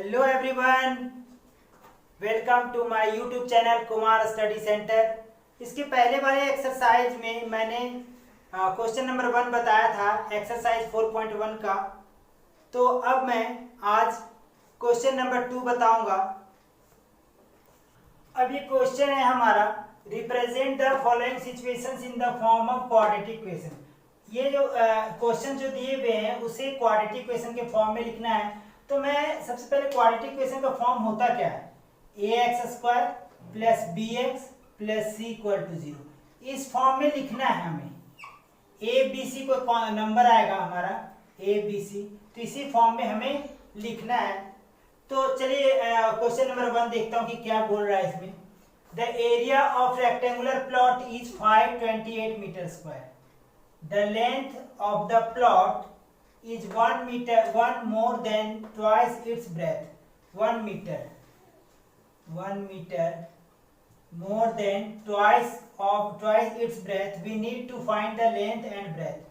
Hello everyone, welcome to my YouTube channel Kumar study centre. इसके पहले वाले एक्सरसाइज में मैंने क्वेश्चन नंबर 1 बताया था, एक्सरसाइज 4.1 का। तो अब मैं आज क्वेश्चन नंबर 2 बताऊंगा। अब ये क्वेश्चन है हमारा, represent the following situations in the form of quadratic equation. ये जो क्वेश्चन जो दिए हुए हैं उसे क्वाड्रेटिक इक्वेशन के फॉर्म में लिखना है। तो मैं सबसे पहले क्वाड्रेटिक इक्वेशन का फॉर्म होता क्या है, ax² plus bx plus c equal to 0। इस फॉर्म में लिखना है हमें। a b c को नंबर आएगा हमारा a b c, तो इसी फॉर्म में हमें लिखना है। तो चलिए क्वेश्चन नंबर 1 देखता हूँ कि क्या बोल रहा है इसमें। The area of rectangular plot is 528 metre square. The length of the plot is 1 meter, 1 more than twice its breadth. 1 meter more than twice its breadth. We need to find the length and breadth.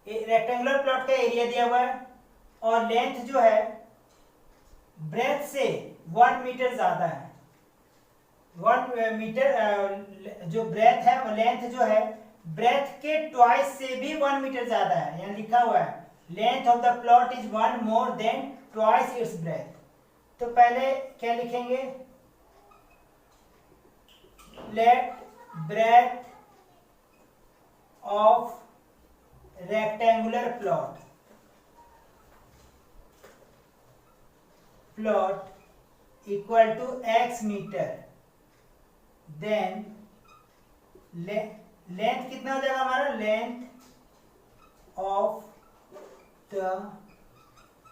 Rectangular plot का area दिया हुआ है और length जो है breath से 1 metre ज्यादा है। 1 मीटर जो ब्रेथ है वो लेंथ जो है ब्रेथ के ट्वाइस से भी 1 मीटर ज्यादा है। यहाँ लिखा हुआ है length of the plot is 1 more than twice its breadth. तो पहले क्या लिखेंगे, let breadth of rectangular plot equal to x metre. Then length कितना हो जाएगा हमारा, length of the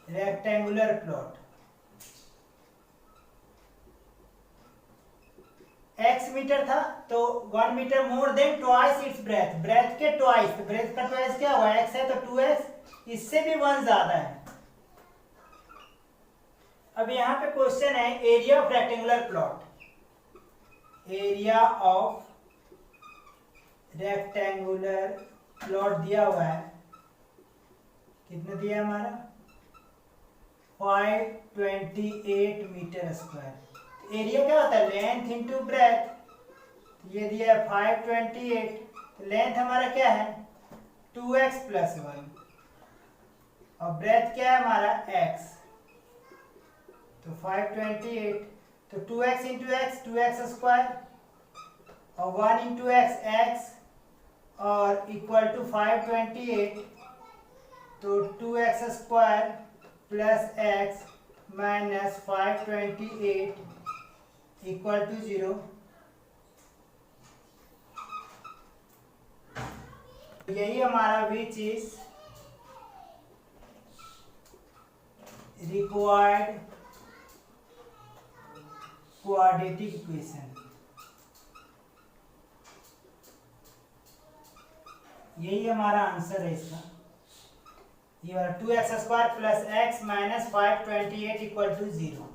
rectangular plot x metre था तो 1 metre more than twice its breadth. Breadth के ट्वाइस, ब्रेथ का ट्वाइस क्या हुआ, x है तो 2x, इससे भी 1 ज्यादा है। अब यहाँ पे क्वेश्चन है area of rectangular plot. Area of rectangular plot दिया हुआ है, कितना दिया हमारा 528 मीटर स्क्वायर। एरिया क्या होता है, लेंथ इंटू ब्रेथ। ये दिया है 528, तो लेंथ हमारा क्या है 2x प्लस 1 और ब्रेथ क्या है हमारा x। तो 528 तो 2x into x 2x square और 1 इंटू x x और इक्वल टू 528, तो 2x square plus x minus 528 equal to 0। यही हमारा which is required quadratic equation. यही हमारा आंसर है इसका। ये वाला 2x square plus x minus 528 equal to 0।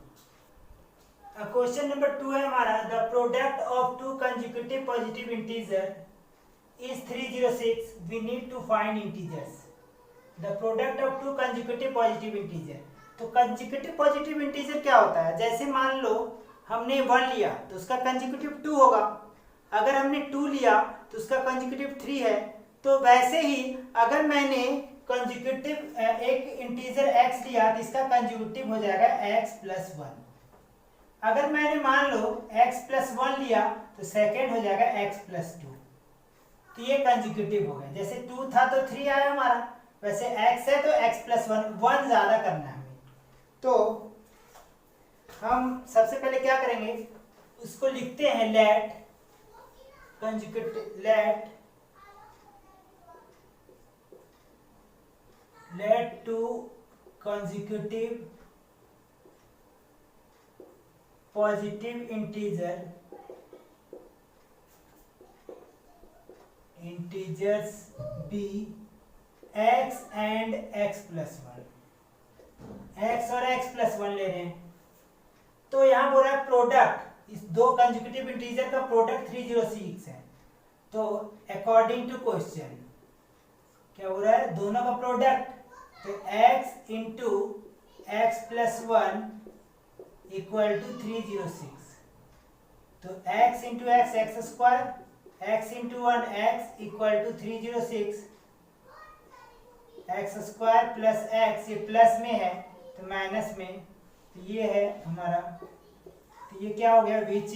Question number 2 है हमारा, the product of two consecutive positive integer is 306। We need to find integers. The product of two consecutive positive integer. तो consecutive positive integer क्या होता है, जैसे मान लो हमने 1 लिया तो उसका कंसेक्यूटिव 2 होगा। अगर हमने 2 लिया तो उसका कंसेक्यूटिव 3 है। तो वैसे ही अगर मैंने कंसेक्यूटिव एक इंटीजर x लिया तो इसका कंसेक्यूटिव हो जाएगा x प्लस 1। अगर मैंने मान लो x प्लस 1 लिया तो सेकेंड हो जाएगा x प्लस 2। तो ये कंसेक्यूटिव हो गया। जैसे 2 था तो 3 आया हमारा, वैसे x है तो x प्लस 1 ज्यादा करना है हमें। तो हम सबसे पहले क्या करेंगे, उसको लिखते हैं let consecutive, let two consecutive positive integers be x and x plus 1। x और x plus 1 ले रहे हैं। तो यहां बोल रहा है प्रोडक्ट, इस दो कंसेक्यूटिव इंटीजर का प्रोडक्ट 306 है। तो अकॉर्डिंग टू क्वेश्चन क्या हो रहा है, दोनों का प्रोडक्ट, तो x into x plus 1 equal to 306। तो x into x x square, x into 1 x equal to 306 x square plus x, ये प्लस में है तो माइनस में, तो ये है हमारा, तो ये क्या हो गया, विच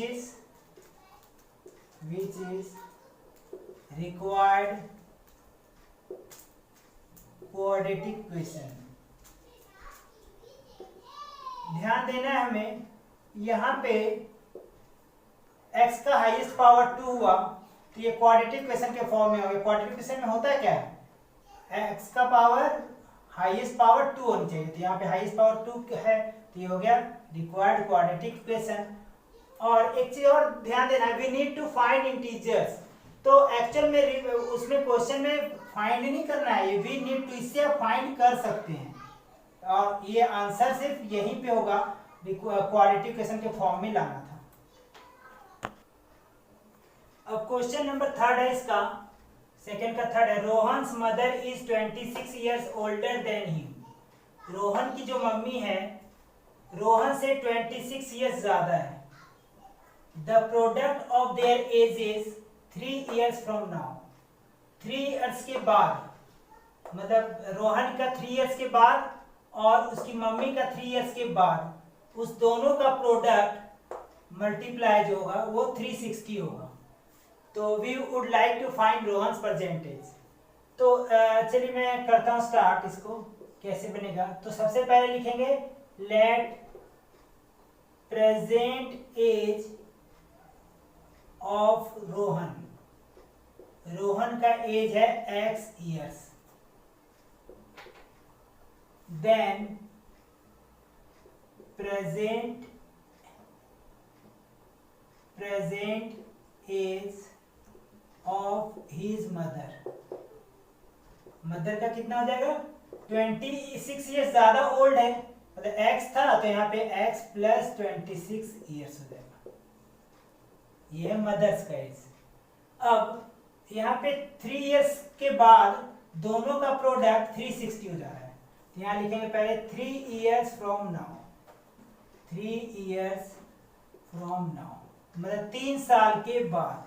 इज रिक्वायर्ड क्वाड्रेटिक इक्वेशन। ध्यान देना है हमें, यहाँ पे x का हाईएस्ट पावर 2 हुआ तो ये क्वाड्रेटिक इक्वेशन के फॉर्म में हो गया। क्वाड्रेटिक इक्वेशन में होता है क्या है, x का पावर हाईएस्ट पावर 2 होनी चाहिए, तो यहाँ पे हाईएस्ट पावर 2 है तो ये हो गया रिक्वायर्ड क्वाड्रेटिक इक्वेशन। और एक चीज और ध्यान देना, we need to find integers, तो एक्चुअल में उसमें क्वेश्चन में फाइंड नहीं करना है, ये वी नीड टू, इससे आप फाइंड कर सकते हैं और ये आंसर सिर्फ यहीं पे होगा, क्वाड्रेटिक इक्वेशन के फॉर्म में लाना था। अब क्वेश्चन नंबर 3 है इसका, सेकंड का 3 है, Rohan's mother is 26 years older than him. Rohan की जो मम्मी है रोहन से 26 इयर्स ज्यादा है। The product of their age is 3 years from now. 3 years के बाद, मतलब रोहन का 3 इयर्स के बाद और उसकी मम्मी का 3 इयर्स के बाद, उस दोनों का प्रोडक्ट मल्टीप्लाई जो होगा वो 360 होगा। तो we would like to find Rohan's percentage. तो चलिए मैं करता हूँ स्टार्ट, इसको कैसे बनेगा। तो सबसे पहले लिखेंगे let present age of Rohan, Rohan का एज है x years, then present age of his mother, mother का कितना हो जाएगा 26 इयर्स ज्यादा ओल्ड है, मतलब x था तो यहाँ पे x प्लस 26 इयर्स हो जाएगा, ये है मदर्स का एज। अब यहाँ पे 3 इयर्स के बाद दोनों का प्रोडक्ट 360 हो जा रहा है, तो यहाँ लिखेंगे पहले 3 years from now, 3 years from now मतलब 3 साल के बाद।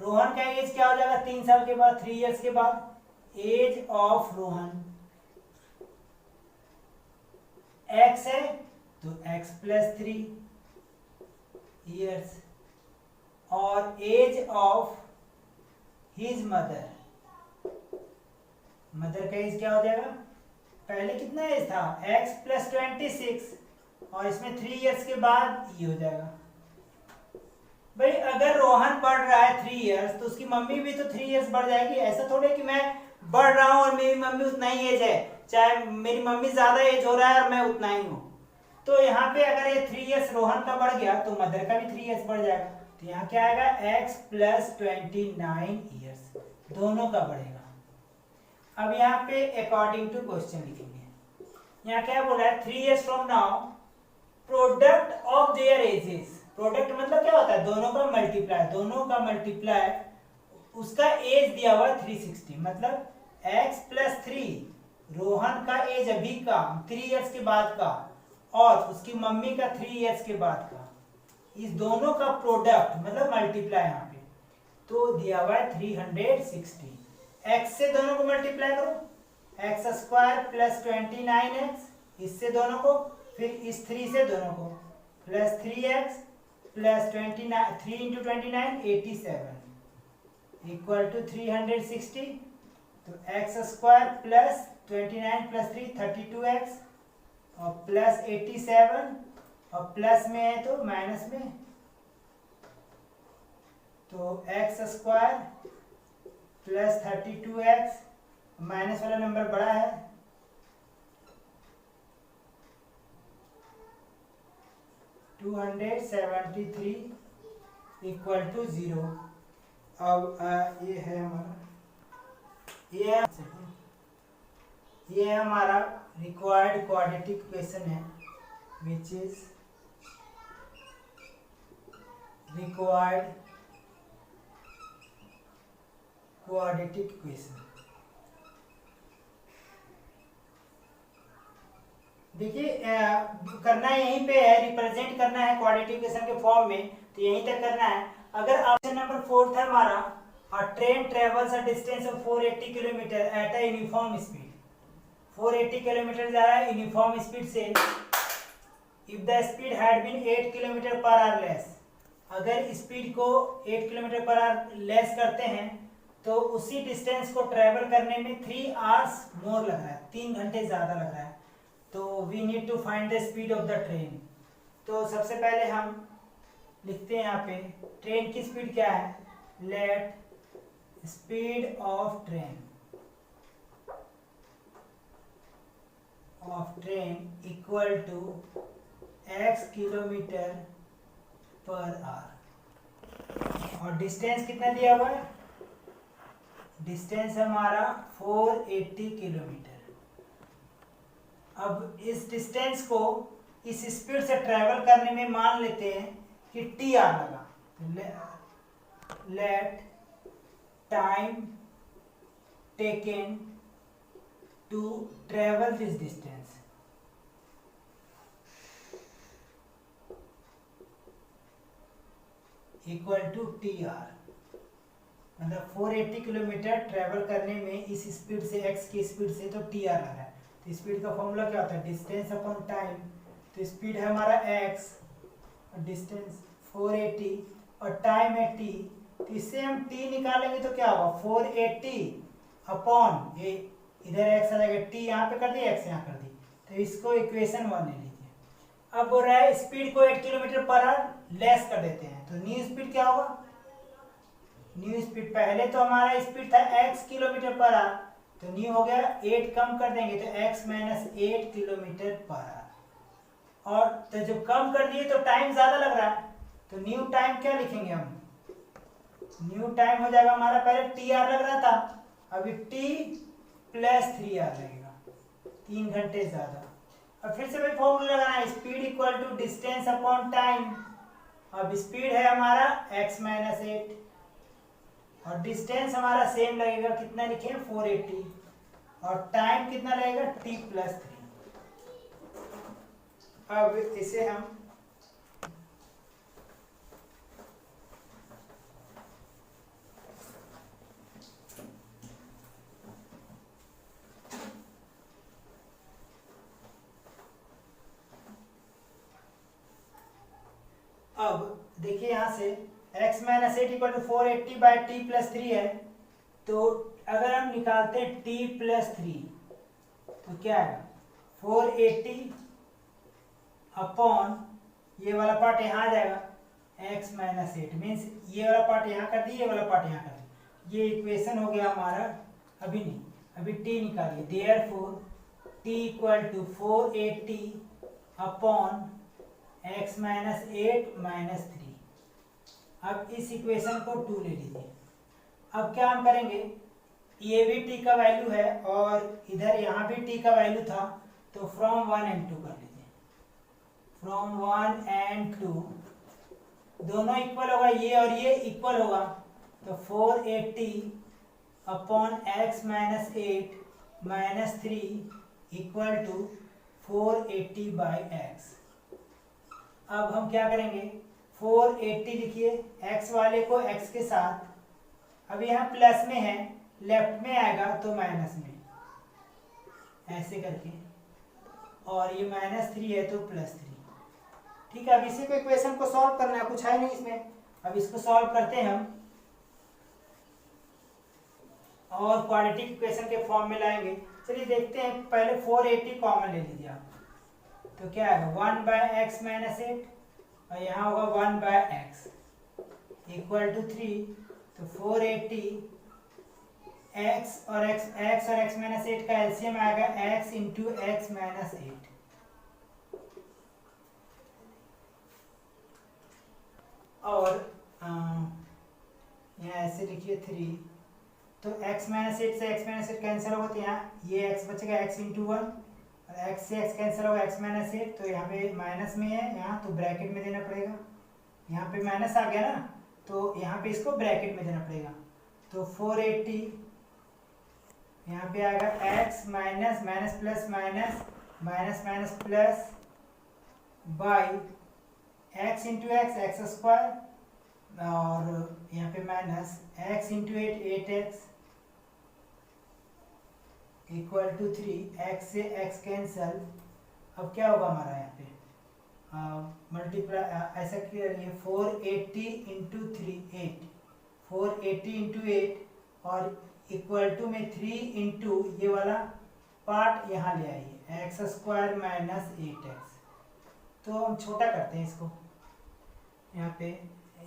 रोहन का एज क्या हो जाएगा 3 साल के बाद, 3 इयर्स के बाद, एज ऑफ रोहन x है तो x प्लस 3 इयर्स, और age of his mother, mother का एज क्या हो जाएगा, पहले कितना एज था x प्लस 26 और इसमें 3 इयर्स के बाद ये हो जाएगा। भाई अगर रोहन बढ़ रहा है 3 इयर्स तो उसकी मम्मी भी तो 3 इयर्स बढ़ जाएगी। ऐसा थोड़े कि मैं बढ़ रहा हूं और मेरी मम्मी उतना ही एज है, चाहे मेरी मम्मी ज्यादा एज हो रहा है और मैं उतना ही हूं। तो यहाँ पे अगर ये 3 इयर्स रोहन का बढ़ गया तो मदर का भी 3 इयर्स बढ़ जाएगा, तो यहाँ क्या आएगा x प्लस 29 इयर्स, दोनों का बढ़ेगा। अब यहाँ पे अकॉर्डिंग टू क्वेश्चन लिखेंगे। यहाँ क्या बोला है 3 years from now product of there edges, product मतलब क्या होता है दोनों का मल्टीप्लाई, दोनों का मल्टीप्लाई, उसका एज दिया हुआ 360 मतलब x प्लस 3 रोहन का एज अभी का 3 इयर्स के बाद का और उसकी मम्मी का 3 इयर्स के बाद का, इस दोनों का प्रोडक्ट मतलब मल्टीप्लाई यहाँ पे, तो दिया हुआ है 360। x से दोनों को मल्टीप्लाई करो, एक्स स्क्वायर प्लस 29x, इससे दोनों को, फिर इस 3 से दोनों को, plus 3x plus 29, 3 into 29 87 equal to 360। तो x square plus 29 plus 3 32x और प्लस 87 और प्लस में है तो माइनस में, तो x square plus 32x, minus वाला नंबर बड़ा है, इक्वल टू 0। अब ये है हमारा, ये है हमारा रिक्वायर्ड क्वाड्रेटिक इक्वेशन है, विच इज रिक्वायर्ड क्वाड्रेटिक इक्वेशन। देखिए करना यहीं पे है, रिप्रेजेंट करना है क्वाड्रेटिक इक्वेशन के फॉर्म में, तो यहीं तक करना है। अगर ऑप्शन नंबर 4 था हमारा, a train travels a distance of 480 kilometre at a uniform speed, 480 kilometre जा रहा है यूनिफॉर्म स्पीड से, if the speed had been 8 kilometre per hour less, अगर स्पीड को 8 किलोमीटर पर आवर लेस करते हैं तो उसी डिस्टेंस को ट्रेवल करने में 3 आवर्स मोर लग रहा है, 3 घंटे ज़्यादा लग रहा है। तो we need to find the speed of the train. तो सबसे पहले हम लिखते हैं यहाँ पे ट्रेन की स्पीड क्या है, let speed of train equal to x kilometre per hour, और डिस्टेंस कितना दिया हुआ है, डिस्टेंस हमारा 480 किलोमीटर। अब इस डिस्टेंस को इस स्पीड से ट्रेवल करने में मान लेते हैं कि टी आर लगा, let time taken to travel this distance equal to t r, मतलब 480 किलोमीटर ट्रेवल करने में इस स्पीड से, x की स्पीड से, तो टी आर लग रहा है। तो स्पीड का फॉर्मूला क्या होता है, डिस्टेंस अपॉन टाइम। तो स्पीड है हमारा x, डिस्टेंस 480 और टाइम है t, तो इससे हम t निकालेंगे तो क्या होगा, 480 अपॉन ये इधर x आ जाएगा, t यहाँ पे कर दी, x यहाँ कर दी, तो इसको इक्वेशन 1 ले लीजिए। अब बोल रहा है स्पीड को 8 किलोमीटर पर आवर लेस कर देते हैं, तो न्यू स्पीड क्या होगा, न्यू स्पीड, पहले तो हमारा स्पीड था x किलोमीटर पर आवर, तो न्यू हो गया 8 कम कर देंगे तो x minus 8 kilometre per hour, और तो जब कम कर दिए तो टाइम ज्यादा लग रहा है, तो न्यू टाइम क्या लिखेंगे हम, न्यू टाइम हो जाएगा हमारा, पहले टी आर लग रहा था, अभी t प्लस 3 आर लगेगा, 3 घंटे ज्यादा। अब फिर से भाई फॉर्मूला लगाना है, speed equal to distance upon time. अब स्पीड है हमारा x माइनस 8 और डिस्टेंस हमारा सेम लगेगा, कितना लिखे 480, और टाइम कितना लगेगा t प्लस 3। अब इसे हम अब देखिए यहां से x minus 8 equal to 480 by t plus 3 है, तो अगर हम निकालते हैं t प्लस 3 तो क्या आएगा, 480 अपॉन ये वाला पार्ट यहाँ आ जाएगा, x माइनस 8 मीन्स ये वाला पार्ट यहाँ कर दी, ये वाला पार्ट यहाँ कर दी, ये इक्वेशन हो गया हमारा। अभी नहीं, अभी t निकालिए, therefore t equal to 480 upon x minus 8 minus 3। अब इस इक्वेशन को 2 ले लीजिए। अब क्या हम करेंगे, ये भी t का वैल्यू है और इधर यहाँ भी t का वैल्यू था, तो फ्रॉम 1 एंड 2 कर लीजिए, फ्रॉम 1 एंड 2 दोनों इक्वल होगा, ये और ये इक्वल होगा, तो 480 upon x minus 8 minus 3 equal to 480 by x। अब हम क्या करेंगे, 480 लिखिए, x वाले को x के साथ, अब यहाँ प्लस में है, लेफ्ट में आएगा तो माइनस में, ऐसे करके, और ये माइनस 3 है तो प्लस 3। ठीक है, अब इसी को इक्वेशन को सॉल्व करना है, कुछ है नहीं इसमें। अब इसको सॉल्व करते हैं हम और क्वाड्रेटिक इक्वेशन के फॉर्म में लाएंगे। चलिए देखते हैं, पहले 480 कॉमन ले लीजिए आप, तो क्या आएगा 1 बाय एक्स माइनस 8 और यहाँ होगा 1 बाय एक्स इक्वल टू 3, तो 480 x और x माइनस 8 का एलसीएम आएगा x इंटू एक्स माइनस 8। और यहाँ ऐसे लिखिए 3, तो x माइनस 8 से x माइनस 8 कैंसिल होगा, तो यहाँ ये x बचेगा x इंटू 1, और x से x कैंसिल होगा x माइनस 8, तो यहाँ पे माइनस में है, यहाँ तो ब्रैकेट में देना पड़ेगा, यहाँ पे माइनस आ गया ना, तो यहाँ पे इसको ब्रैकेट में देना पड़ेगा, तो 480 यहाँ पे आएगा x minus minus plus minus minus minus plus by x into x x square और यहाँ पे minus x into eight x equal to 3, x से एक्स कैंसल। अब क्या होगा हमारा यहाँ पे मल्टीप्लाई ऐसा करिए 480 इंटू 3 8, 480 इंटू 8 और इक्वल टू में 3 इंटू ये वाला पार्ट यहाँ ले आइए एक्स स्क्वायर माइनस 8x। तो हम छोटा करते हैं इसको, यहाँ पे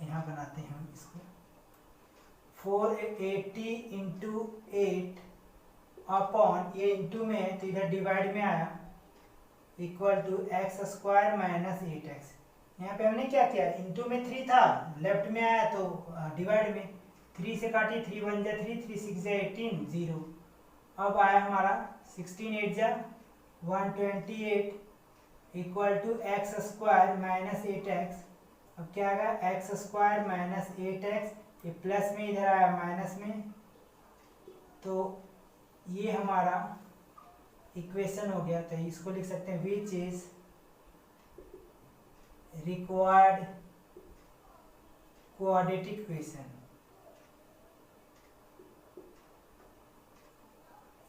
यहाँ बनाते हैं हम इसको 480 इंटू 8 अपॉन ये इंटू में है तो इधर डिवाइड में आया equal to x square minus 8x। यहाँ पे हमने क्या किया, इंटू में 3 था, लेफ्ट में आया तो डिवाइड में 3 से काटिए, 3 1 जा 3, 3 6 जा 18 0। अब आया हमारा 16 8 जा 128 equal to x square minus 8x। अब क्या आएगा एक्स स्क्वायर माइनस 8x, ये प्लस में इधर आया माइनस में, तो ये हमारा इक्वेशन हो गया। तो इसको लिख सकते हैं विच इज रिक्वायर्ड क्वाड्रेटिक इक्वेशन।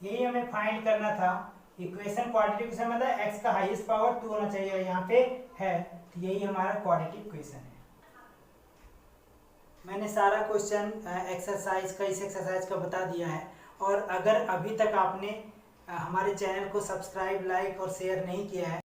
यही हमें फाइंड करना था। इक्वेशन क्वाड्रेटिक इक्वेशन मतलब x का हाईएस्ट पावर 2 होना चाहिए, और यहाँ पे है तो यही हमारा क्वाड्रेटिक इक्वेशन है। मैंने सारा क्वेश्चन एक्सरसाइज का इस एक्सरसाइज का बता दिया है। और अगर अभी तक आपने हमारे चैनल को सब्सक्राइब, लाइक और शेयर नहीं किया है